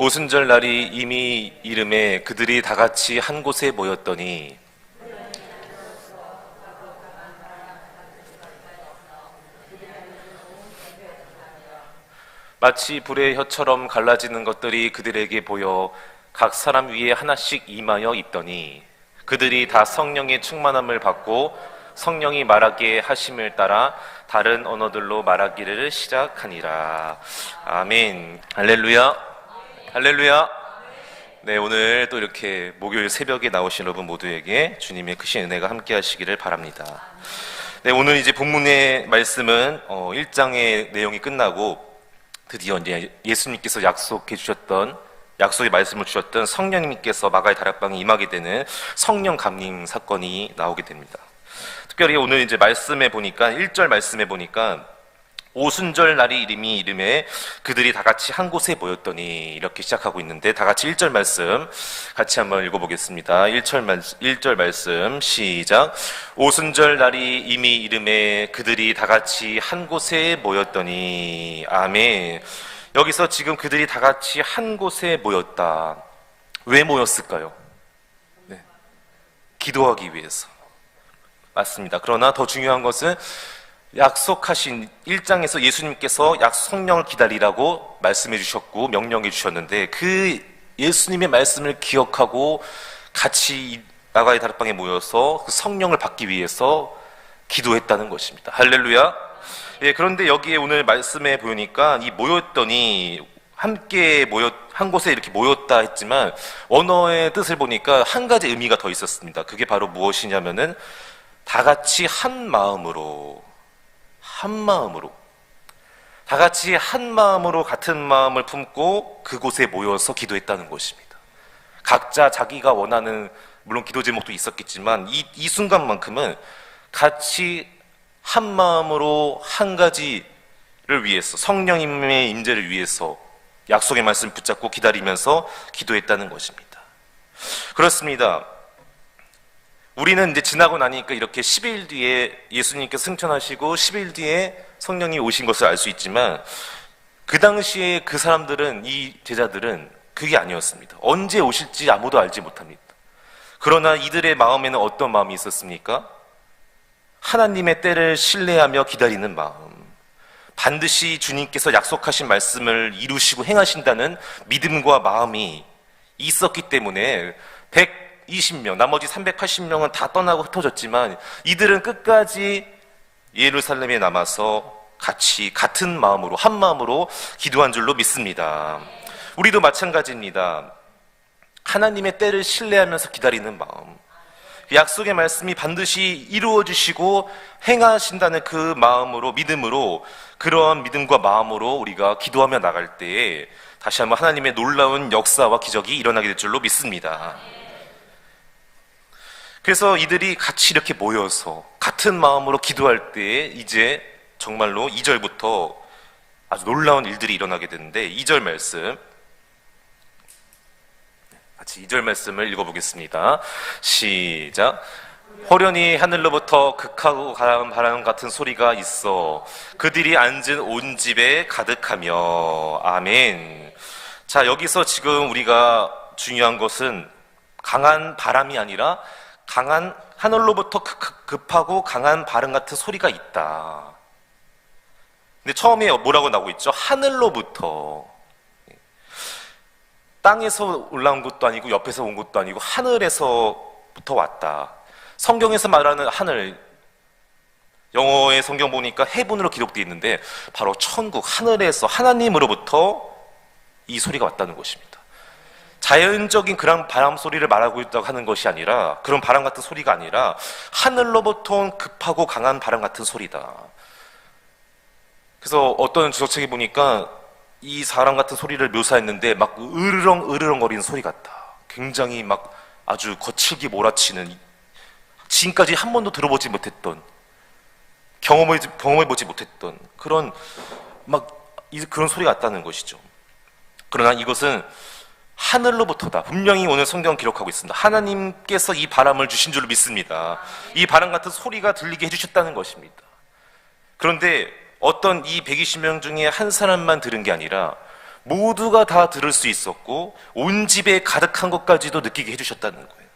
오순절 날이 이미 이름에 그들이 다 같이 한 곳에 모였더니 마치 불의 혀처럼 갈라지는 것들이 그들에게 보여 각 사람 위에 하나씩 임하여 있더니 그들이 다 성령의 충만함을 받고 성령이 말하게 하심을 따라 다른 언어들로 말하기를 시작하니라. 아멘. 할렐루야. 할렐루야. 네, 오늘 또 이렇게 목요일 새벽에 나오신 여러분 모두에게 주님의 크신 은혜가 함께 하시기를 바랍니다. 네, 오늘 이제 본문의 말씀은 1장의 내용이 끝나고 드디어 이제 예수님께서 약속의 말씀을 주셨던 성령님께서 마가의 다락방에 임하게 되는 성령 감림 사건이 나오게 됩니다. 특별히 오늘 이제 말씀에 보니까 1절 말씀에 보니까 오순절 날이 이름에 그들이 다 같이 한 곳에 모였더니 이렇게 시작하고 있는데 다 같이 1절 말씀 같이 한번 읽어보겠습니다. 1절 말씀 시작. 오순절 날이 이름에 그들이 다 같이 한 곳에 모였더니 아멘. 여기서 지금 그들이 다 같이 한 곳에 모였다. 왜 모였을까요? 네. 기도하기 위해서. 맞습니다. 그러나 더 중요한 것은 약속하신 1장에서 예수님께서 성령을 기다리라고 말씀해 주셨고 명령해 주셨는데 그 예수님의 말씀을 기억하고 같이 마가의 다락방에 모여서 그 성령을 받기 위해서 기도했다는 것입니다. 할렐루야. 예, 그런데 여기에 오늘 말씀에 보니까 이 모였더니 함께 한 곳에 이렇게 모였다 했지만 언어의 뜻을 보니까 한 가지 의미가 더 있었습니다. 그게 바로 무엇이냐면은 다 같이 한 마음으로 다 같이 한 마음으로 같은 마음을 품고 그곳에 모여서 기도했다는 것입니다. 각자 자기가 원하는 물론 기도 제목도 있었겠지만 이 순간만큼은 같이 한 마음으로 한 가지를 위해서 성령님의 임재를 위해서 약속의 말씀 붙잡고 기다리면서 기도했다는 것입니다. 그렇습니다. 우리는 이제 지나고 나니까 이렇게 10일 뒤에 예수님께서 승천하시고 10일 뒤에 성령이 오신 것을 알 수 있지만 그 당시에 그 사람들은 이 제자들은 그게 아니었습니다. 언제 오실지 아무도 알지 못합니다. 그러나 이들의 마음에는 어떤 마음이 있었습니까? 하나님의 때를 신뢰하며 기다리는 마음, 반드시 주님께서 약속하신 말씀을 이루시고 행하신다는 믿음과 마음이 있었기 때문에 120명, 나머지 380명은 다 떠나고 흩어졌지만 이들은 끝까지 예루살렘에 남아서 같은 마음으로 한 마음으로 기도한 줄로 믿습니다. 우리도 마찬가지입니다. 하나님의 때를 신뢰하면서 기다리는 마음, 약속의 말씀이 반드시 이루어 주시고 행하신다는 그 마음으로, 믿음으로, 그러한 믿음과 마음으로 우리가 기도하며 나갈 때에 다시 한번 하나님의 놀라운 역사와 기적이 일어나게 될 줄로 믿습니다. 그래서 이들이 같이 이렇게 모여서 같은 마음으로 기도할 때에 이제 정말로 2절부터 아주 놀라운 일들이 일어나게 되는데 2절 말씀 같이 2절 말씀을 읽어보겠습니다. 시작. 호련히 하늘로부터 극하고 강한 바람 같은 소리가 있어 그들이 앉은 온 집에 가득하며 아멘. 자, 여기서 지금 우리가 중요한 것은 강한 바람이 아니라 강한 하늘로부터 급하고 강한 바람 같은 소리가 있다. 근데 처음에 뭐라고 나오고 있죠? 하늘로부터. 땅에서 올라온 것도 아니고 옆에서 온 것도 아니고 하늘에서부터 왔다. 성경에서 말하는 하늘, 영어의 성경 보니까 헤븐으로 기록되어 있는데 바로 천국, 하늘에서 하나님으로부터 이 소리가 왔다는 것입니다. 자연적인 그런 바람 소리를 말하고 있다고 하는 것이 아니라, 그런 바람 같은 소리가 아니라 하늘로부터 온 급하고 강한 바람 같은 소리다. 그래서 어떤 주석책에 보니까 이 사람 같은 소리를 묘사했는데 막 으르렁 거리는 소리 같다. 굉장히 막 아주 거칠게 몰아치는, 지금까지 한 번도 들어보지 못했던, 경험해보지 못했던 그런 그런 소리가 같다는 것이죠. 그러나 이것은 하늘로부터다. 분명히 오늘 성경 기록하고 있습니다. 하나님께서 이 바람을 주신 줄로 믿습니다. 이 바람 같은 소리가 들리게 해주셨다는 것입니다. 그런데 어떤 이 120명 중에 한 사람만 들은 게 아니라 모두가 다 들을 수 있었고 온 집에 가득한 것까지도 느끼게 해주셨다는 거예요.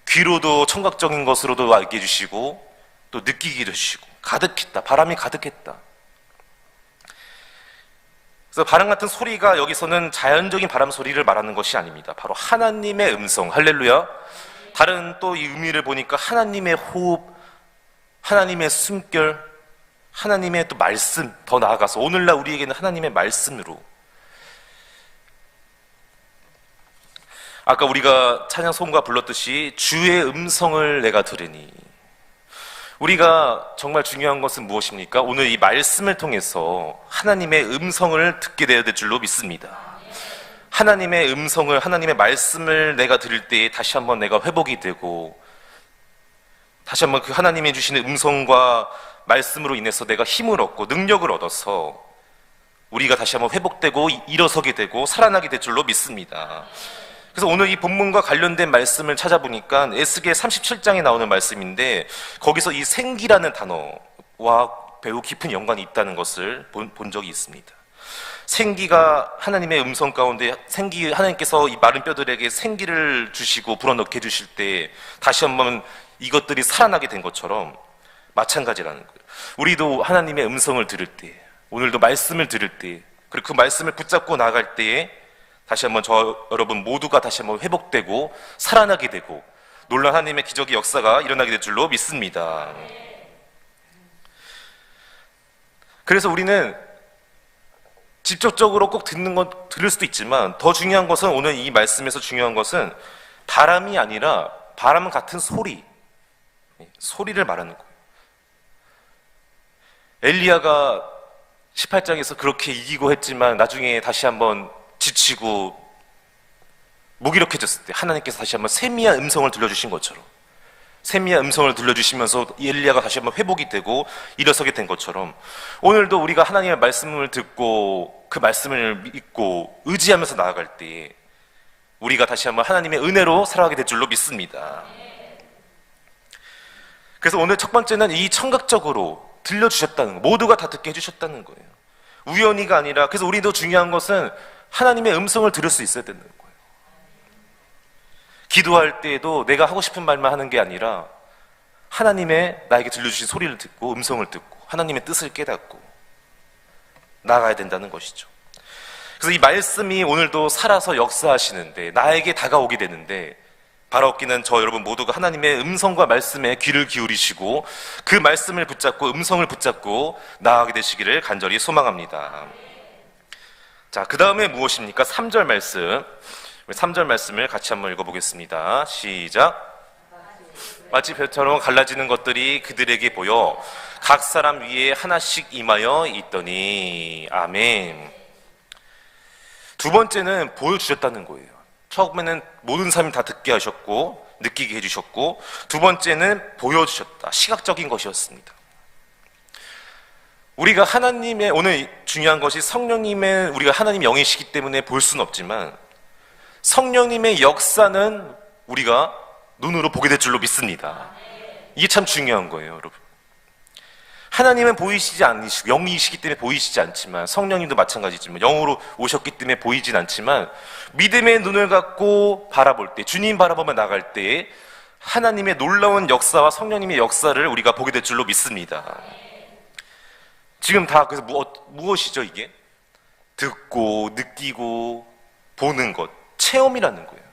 귀로도 청각적인 것으로도 알게 해주시고 또 느끼기도 해주시고 가득했다. 바람이 가득했다. 그래서 바람 같은 소리가 여기서는 자연적인 바람 소리를 말하는 것이 아닙니다. 바로 하나님의 음성, 할렐루야. 다른 또 이 의미를 보니까 하나님의 호흡, 하나님의 숨결, 하나님의 또 말씀, 더 나아가서 오늘날 우리에게는 하나님의 말씀으로, 아까 우리가 찬양 소음과 불렀듯이 주의 음성을 내가 들으니, 우리가 정말 중요한 것은 무엇입니까? 오늘 이 말씀을 통해서 하나님의 음성을 듣게 되어야 될 줄로 믿습니다. 하나님의 음성을, 하나님의 말씀을 내가 들을 때에 다시 한번 내가 회복이 되고, 다시 한번 그 하나님이 주시는 음성과 말씀으로 인해서 내가 힘을 얻고 능력을 얻어서 우리가 다시 한번 회복되고 일어서게 되고 살아나게 될 줄로 믿습니다. 그래서 오늘 이 본문과 관련된 말씀을 찾아보니까 에스겔 37장에 나오는 말씀인데, 거기서 이 생기라는 단어와 매우 깊은 연관이 있다는 것을 본 적이 있습니다. 생기가 하나님의 음성 가운데, 생기, 하나님께서 이 마른 뼈들에게 생기를 주시고 불어넣게 해주실 때 다시 한번 이것들이 살아나게 된 것처럼 마찬가지라는 거예요. 우리도 하나님의 음성을 들을 때, 오늘도 말씀을 들을 때, 그리고 그 말씀을 붙잡고 나아갈 때에 다시 한번 여러분 모두가 다시 한번 회복되고 살아나게 되고 놀라운 하나님의 기적의 역사가 일어나게 될 줄로 믿습니다. 그래서 우리는 직접적으로 꼭 들을 수도 있지만, 더 중요한 것은, 오늘 이 말씀에서 중요한 것은 바람이 아니라 바람 같은 소리를 말하는 거예요. 엘리야가 18장에서 그렇게 이기고 했지만 나중에 다시 한번 지치고 무기력해졌을 때 하나님께서 다시 한번 세미한 음성을 들려주신 것처럼, 세미한 음성을 들려주시면서 엘리야가 다시 한번 회복이 되고 일어서게 된 것처럼, 오늘도 우리가 하나님의 말씀을 듣고 그 말씀을 믿고 의지하면서 나아갈 때 우리가 다시 한번 하나님의 은혜로 살아가게 될 줄로 믿습니다. 그래서 오늘 첫 번째는 이 청각적으로 들려주셨다는 거, 모두가 다 듣게 해주셨다는 거예요. 우연히가 아니라, 그래서 우리도 중요한 것은 하나님의 음성을 들을 수 있어야 되는 거예요. 기도할 때에도 내가 하고 싶은 말만 하는 게 아니라 하나님의 나에게 들려주신 소리를 듣고 음성을 듣고 하나님의 뜻을 깨닫고 나아가야 된다는 것이죠. 그래서 이 말씀이 오늘도 살아서 역사하시는데, 나에게 다가오게 되는데, 바라옵기는 저 여러분 모두가 하나님의 음성과 말씀에 귀를 기울이시고 그 말씀을 붙잡고 음성을 붙잡고 나아가게 되시기를 간절히 소망합니다. 자, 그 다음에 무엇입니까? 3절 말씀. 3절 말씀을 같이 한번 읽어보겠습니다. 시작. 마치 별처럼 갈라지는 것들이 그들에게 보여 각 사람 위에 하나씩 임하여 있더니. 아멘. 두 번째는 보여주셨다는 거예요. 처음에는 모든 사람이 다 듣게 하셨고 느끼게 해주셨고, 두 번째는 보여주셨다. 시각적인 것이었습니다. 우리가 하나님의, 오늘 중요한 것이 성령님의, 우리가 하나님 영이시기 때문에 볼 수는 없지만 성령님의 역사는 우리가 눈으로 보게 될 줄로 믿습니다. 이게 참 중요한 거예요, 여러분. 하나님은 보이시지 않으시고 영이시기 때문에 보이시지 않지만, 성령님도 마찬가지지만 영으로 오셨기 때문에 보이진 않지만, 믿음의 눈을 갖고 바라볼 때, 주님 바라보며 나갈 때에 하나님의 놀라운 역사와 성령님의 역사를 우리가 보게 될 줄로 믿습니다. 지금 다 그래서 무엇이죠 이게? 듣고 느끼고 보는 것, 체험이라는 거예요.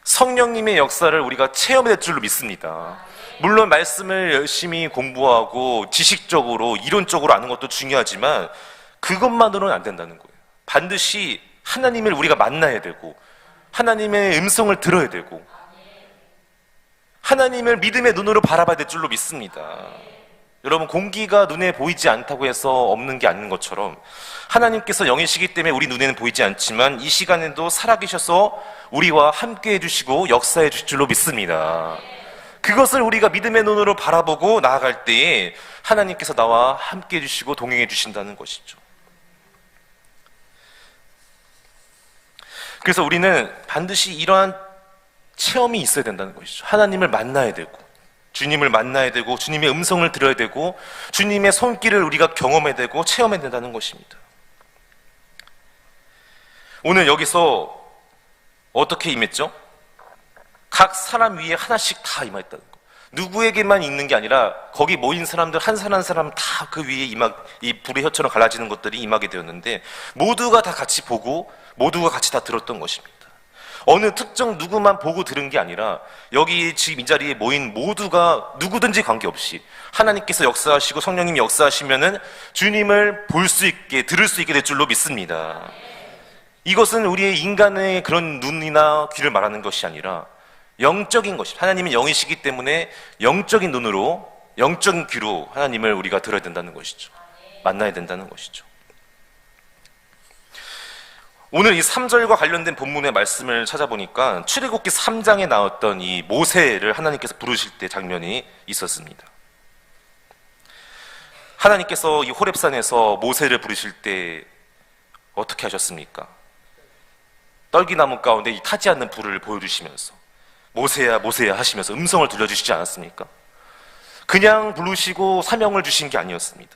성령님의 역사를 우리가 체험할 줄로 믿습니다. 물론 말씀을 열심히 공부하고 지식적으로 이론적으로 아는 것도 중요하지만 그것만으로는 안 된다는 거예요. 반드시 하나님을 우리가 만나야 되고 하나님의 음성을 들어야 되고 하나님을 믿음의 눈으로 바라봐야 될 줄로 믿습니다. 여러분, 공기가 눈에 보이지 않다고 해서 없는 게 아닌 것처럼 하나님께서 영이시기 때문에 우리 눈에는 보이지 않지만 이 시간에도 살아계셔서 우리와 함께 해주시고 역사해 주실 줄로 믿습니다. 그것을 우리가 믿음의 눈으로 바라보고 나아갈 때에 하나님께서 나와 함께 해주시고 동행해 주신다는 것이죠. 그래서 우리는 반드시 이러한 체험이 있어야 된다는 것이죠. 하나님을 만나야 되고 주님을 만나야 되고 주님의 음성을 들어야 되고 주님의 손길을 우리가 경험해야 되고 체험해야 된다는 것입니다. 오늘 여기서 어떻게 임했죠? 각 사람 위에 하나씩 다 임했다는 거. 누구에게만 있는 게 아니라 거기 모인 사람들 한 사람 한 사람 다 그 위에 이 불의 혀처럼 갈라지는 것들이 임하게 되었는데 모두가 다 같이 보고 모두가 같이 다 들었던 것입니다. 어느 특정 누구만 보고 들은 게 아니라 여기 지금 이 자리에 모인 모두가 누구든지 관계없이 하나님께서 역사하시고 성령님이 역사하시면은 주님을 볼 수 있게 들을 수 있게 될 줄로 믿습니다. 이것은 우리의 인간의 그런 눈이나 귀를 말하는 것이 아니라 영적인 것입니다. 하나님은 영이시기 때문에 영적인 눈으로 영적인 귀로 하나님을 우리가 들어야 된다는 것이죠. 만나야 된다는 것이죠. 오늘 이 3절과 관련된 본문의 말씀을 찾아보니까 출애굽기 3장에 나왔던 이 모세를 하나님께서 부르실 때 장면이 있었습니다. 하나님께서 이 호렙산에서 모세를 부르실 때 어떻게 하셨습니까? 떨기나무 가운데 이 타지 않는 불을 보여주시면서 모세야 모세야 하시면서 음성을 들려주시지 않았습니까? 그냥 부르시고 사명을 주신 게 아니었습니다.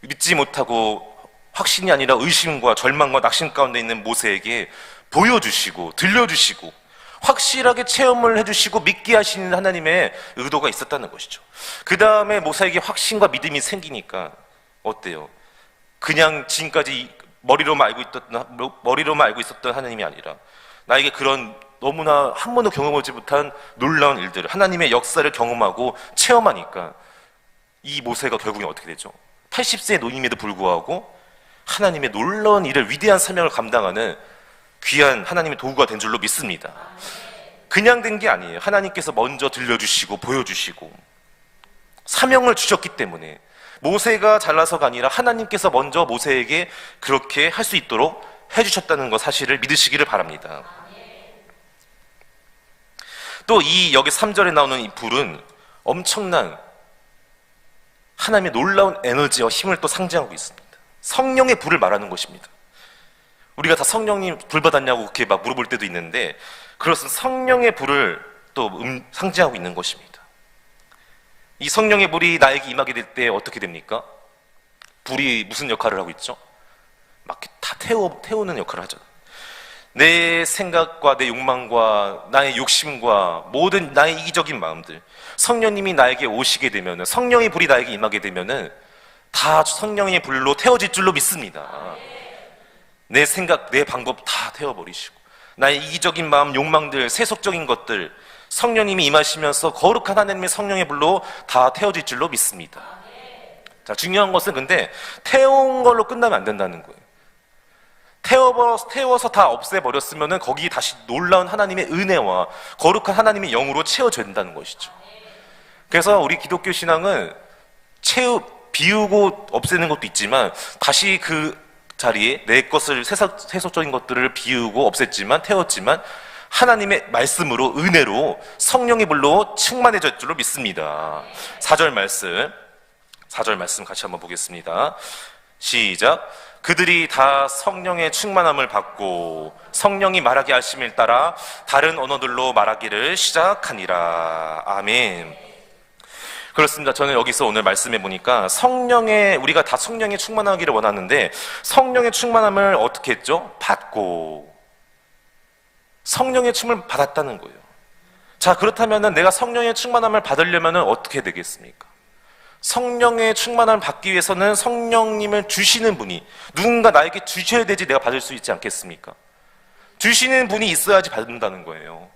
믿지 못하고 확신이 아니라 의심과 절망과 낙심 가운데 있는 모세에게 보여주시고 들려주시고 확실하게 체험을 해주시고 믿게 하시는 하나님의 의도가 있었다는 것이죠. 그 다음에 모세에게 확신과 믿음이 생기니까 어때요? 그냥 지금까지 머리로만 알고 있었던 하나님이 아니라 나에게 그런 너무나 한 번도 경험하지 못한 놀라운 일들을 하나님의 역사를 경험하고 체험하니까 이 모세가 결국에 어떻게 되죠? 80세의 노인임에도 불구하고 하나님의 놀라운 일을 위대한 사명을 감당하는 귀한 하나님의 도구가 된 줄로 믿습니다. 그냥 된 게 아니에요. 하나님께서 먼저 들려주시고 보여주시고 사명을 주셨기 때문에 모세가 잘나서가 아니라 하나님께서 먼저 모세에게 그렇게 할 수 있도록 해주셨다는 것 사실을 믿으시기를 바랍니다. 또 이 여기 3절에 나오는 이 불은 엄청난 하나님의 놀라운 에너지와 힘을 또 상징하고 있습니다. 성령의 불을 말하는 것입니다. 우리가 다 성령님 불 받았냐고 그렇게 막 물어볼 때도 있는데 그것은 성령의 불을 또 상징하고 있는 것입니다. 이 성령의 불이 나에게 임하게 될 때 어떻게 됩니까? 불이 무슨 역할을 하고 있죠? 막 다 태우는 역할을 하죠. 내 생각과 내 욕망과 나의 욕심과 모든 나의 이기적인 마음들 성령님이 나에게 오시게 되면은 성령의 불이 나에게 임하게 되면은 다 성령의 불로 태워질 줄로 믿습니다. 내 생각, 내 방법 다 태워버리시고 나의 이기적인 마음, 욕망들, 세속적인 것들 성령님이 임하시면서 거룩한 하나님의 성령의 불로 다 태워질 줄로 믿습니다. 자, 중요한 것은 근데 태운 걸로 끝나면 안 된다는 거예요. 태워서 다 없애버렸으면은 거기 다시 놀라운 하나님의 은혜와 거룩한 하나님의 영으로 채워져야 된다는 것이죠. 그래서 우리 기독교 신앙은 비우고 없애는 것도 있지만 다시 그 자리에 내 것을 세속적인 것들을 비우고 없앴지만 태웠지만 하나님의 말씀으로 은혜로 성령의 불로 충만해질 줄로 믿습니다. 4절 말씀 같이 한번 보겠습니다. 시작. 그들이 다 성령의 충만함을 받고 성령이 말하게 하심을 따라 다른 언어들로 말하기를 시작하니라. 아멘. 그렇습니다. 저는 여기서 오늘 말씀해 보니까 우리가 다 성령에 충만하기를 원하는데 성령의 충만함을 어떻게 했죠? 받고 성령의 충만을 받았다는 거예요. 자, 그렇다면 내가 성령의 충만함을 받으려면 어떻게 되겠습니까? 성령의 충만함을 받기 위해서는 성령님을 주시는 분이 누군가 나에게 주셔야 되지 내가 받을 수 있지 않겠습니까? 주시는 분이 있어야지 받는다는 거예요.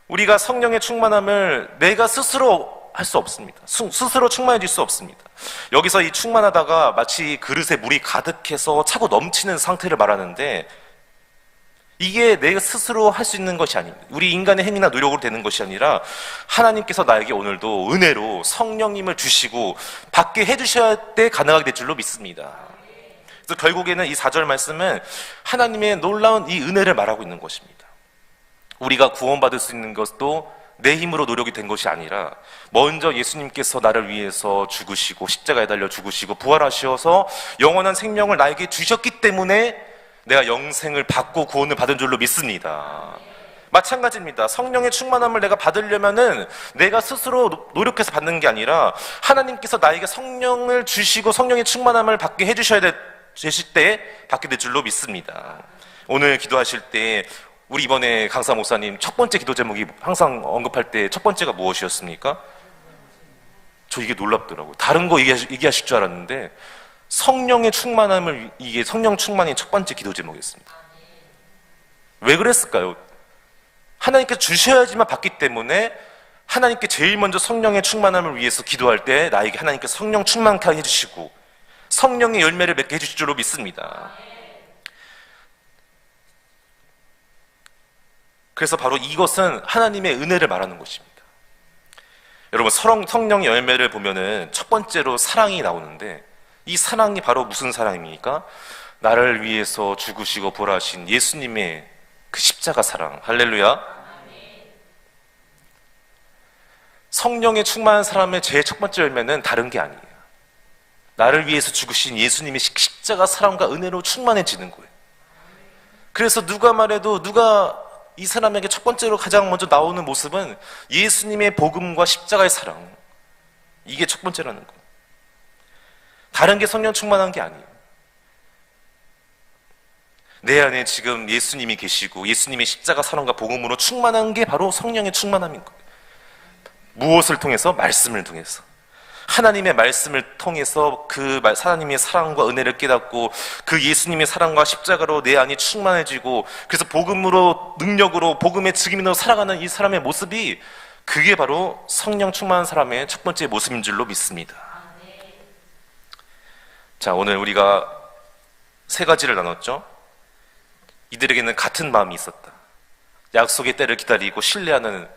우리가 성령의 충만함을 내가 스스로 할 수 없습니다. 스스로 충만해질 수 없습니다. 여기서 이 충만하다가 마치 그릇에 물이 가득해서 차고 넘치는 상태를 말하는데 이게 내가 스스로 할 수 있는 것이 아닙니다. 우리 인간의 행위나 노력으로 되는 것이 아니라 하나님께서 나에게 오늘도 은혜로 성령님을 주시고 받게 해주셔야 때 가능하게 될 줄로 믿습니다. 그래서 결국에는 이 4절 말씀은 하나님의 놀라운 이 은혜를 말하고 있는 것입니다. 우리가 구원받을 수 있는 것도 내 힘으로 노력이 된 것이 아니라 먼저 예수님께서 나를 위해서 죽으시고 십자가에 달려 죽으시고 부활하셔서 영원한 생명을 나에게 주셨기 때문에 내가 영생을 받고 구원을 받은 줄로 믿습니다. 마찬가지입니다. 성령의 충만함을 내가 받으려면은 내가 스스로 노력해서 받는 게 아니라 하나님께서 나에게 성령을 주시고 성령의 충만함을 받게 해주셔야 되실 때 받게 될 줄로 믿습니다. 오늘 기도하실 때 우리 이번에 강사 목사님 첫 번째 기도 제목이 항상 언급할 때 첫 번째가 무엇이었습니까? 저 이게 놀랍더라고요. 다른 거 얘기하실 줄 알았는데 성령의 충만함을, 이게 성령 충만이 첫 번째 기도 제목이었습니다. 왜 그랬을까요? 하나님께 주셔야지만 받기 때문에 하나님께 제일 먼저 성령의 충만함을 위해서 기도할 때 나에게 하나님께서 성령 충만케 해주시고 성령의 열매를 맺게 해주실 줄로 믿습니다. 그래서 바로 이것은 하나님의 은혜를 말하는 것입니다. 여러분, 성령의 열매를 보면은 첫 번째로 사랑이 나오는데 이 사랑이 바로 무슨 사랑입니까? 나를 위해서 죽으시고 부활하신 예수님의 그 십자가 사랑. 할렐루야. 성령에 충만한 사람의 제일 첫 번째 열매는 다른 게 아니에요. 나를 위해서 죽으신 예수님의 십자가 사랑과 은혜로 충만해지는 거예요. 그래서 누가 말해도 누가 이 사람에게 첫 번째로 가장 먼저 나오는 모습은 예수님의 복음과 십자가의 사랑. 이게 첫 번째라는 거예요. 다른 게 성령 충만한 게 아니에요. 내 안에 지금 예수님이 계시고 예수님의 십자가 사랑과 복음으로 충만한 게 바로 성령의 충만함인 거예요. 무엇을 통해서? 말씀을 통해서. 하나님의 말씀을 통해서 그 하나님의 사랑과 은혜를 깨닫고 그 예수님의 사랑과 십자가로 내 안이 충만해지고 그래서 복음으로, 능력으로, 복음의 증인으로 살아가는 이 사람의 모습이, 그게 바로 성령 충만한 사람의 첫 번째 모습인 줄로 믿습니다. 자, 오늘 우리가 세 가지를 나눴죠. 이들에게는 같은 마음이 있었다. 약속의 때를 기다리고 신뢰하는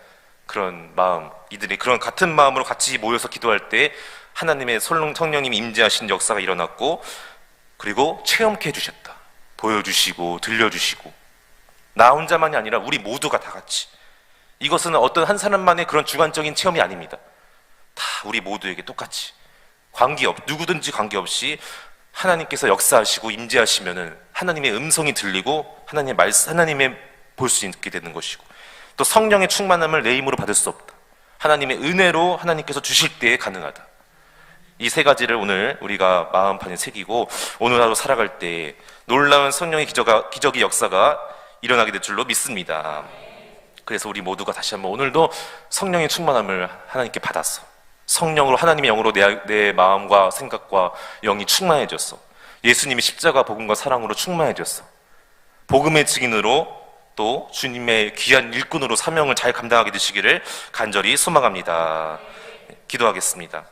그런 마음, 이들이 그런 같은 마음으로 같이 모여서 기도할 때 하나님의 성령님이 임재하신 역사가 일어났고, 그리고 체험케 해주셨다. 보여주시고 들려주시고, 나 혼자만이 아니라 우리 모두가 다 같이. 이것은 어떤 한 사람만의 그런 주관적인 체험이 아닙니다. 다 우리 모두에게 똑같이, 누구든지 관계없이 하나님께서 역사하시고 임재하시면은 하나님의 음성이 들리고 하나님의 볼 수 있게 되는 것이고, 또 성령의 충만함을 내 힘으로 받을 수 없다. 하나님의 은혜로 하나님께서 주실 때에 가능하다. 이 세 가지를 오늘 우리가 마음판에 새기고 오늘 하루 살아갈 때 놀라운 성령의 기적의 역사가 일어나게 될 줄로 믿습니다. 그래서 우리 모두가 다시 한번 오늘도 성령의 충만함을 하나님께 받았어. 성령으로, 하나님의 영으로 내 마음과 생각과 영이 충만해졌어. 예수님의 십자가 복음과 사랑으로 충만해졌어. 복음의 증인으로, 또 주님의 귀한 일꾼으로 사명을 잘 감당하게 되시기를 간절히 소망합니다. 기도하겠습니다.